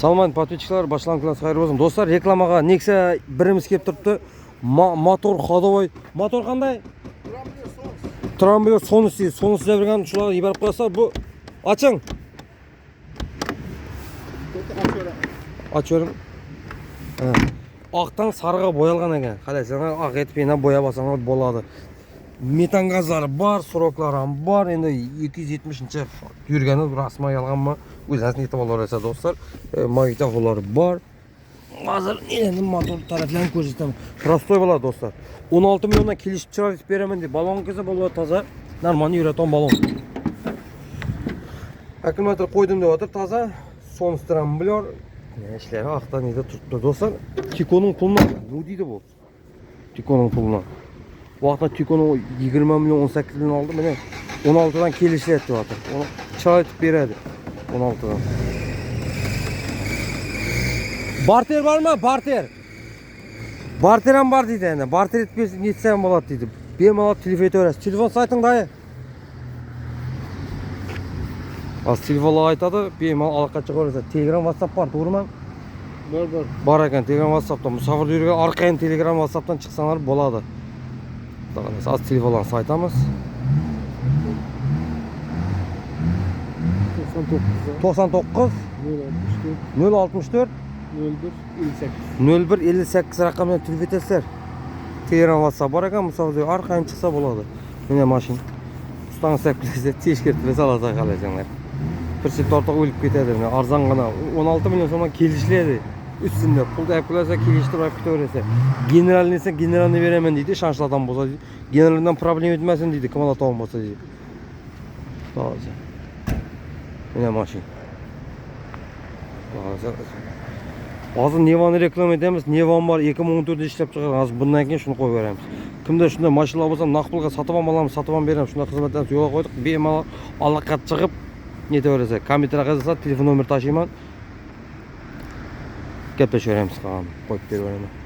Салман подписчиклар, башланкыларыңыз хайырлы болсын. Достар, рекламаға Nexia біріміз кеп тұрыпты. Мотор ходовой. Мотор қандай? Трамблер сонысы жабырған шуларға ибарып қойсақ, бұл açың. Açıyorum. Ақтан сарыға боялған екен. Қалайсаңа ақ етпейін боя басаңыз болады. Метан газлары бар, сроклары бар. Енді 270-ші жүргені расмай алған ма? Өзіңіздің етіп олар әсі достар. Магнитофондары бар. Қазір енді мотор тарафларын көрсетемін. Простой болады достар. 16 миллионнан келісіп шығарып беремін деп. Балон кесе болады таза. Нормальный үйретон балон. Аккумулятор қойдым деп отыр таза. Соныстырам білер. Ешлері ақтан еді тұртты достар. Тиконың пұлына. Не дейді бұл? Тиконың пұлына. Уақытта Тиконың 20 миллион 18 миллион алды. Міне 16-дан келісі етті батыр. Оны чағайтып береді. 16-дан. Бартер бар ма? Бартер. Бартерам бар дейді әне. Бартер етпесін етсен болады дейді. Бемалат телефон өтірәсі. Телефон сайтың дайы? Аз телефонға айтады. Бемал алаққа шығарса. Телеграм, WhatsApp бар, doğru ма? Бар. Бар екен, Telegram, WhatsApp'tan. Мұсафырды жүрген арқайын Telegram, WhatsApp'tan шықсаңар болады. Az telefonlarını айтамыз. 99 064 01 58 рақамына телефон етесіздер. Telegram, WhatsApp бар екен, мұсафырды арқайын шықса болады. Міне машин. Ұстаңыз сәпкілесе, тешкертіле саласа қалайсаңдар. Bir сет ортақ өліп кетеді. Арзан ғана 16 миллион сомнан келішіледі. Üstünde pulda yapılırsa kiliştir var öğrese. Generalneyse generalini veremem dedi. Şanslı adam bolsa dedi. Generalinden problem etmesin dedi. Kamal atam bolsa dedi. Doğruca. Yine maşin. Doğruca. Azı Nevan'ı reklam edemiz. Nevan var 2014'de işlep çıkarız. Az bundan keyin şunu koyup veremiz. Kimde şunda maşinlar bolsa naqpulga satып alamız, satып berem. Şunda xizmatlarni yo'lga qo'ydik. Bemalol allaqat chiqib neta verese. Kompyuterga qazasa telefon nomer tashiyman. Gaplashaveramiz, qo'yib beraman.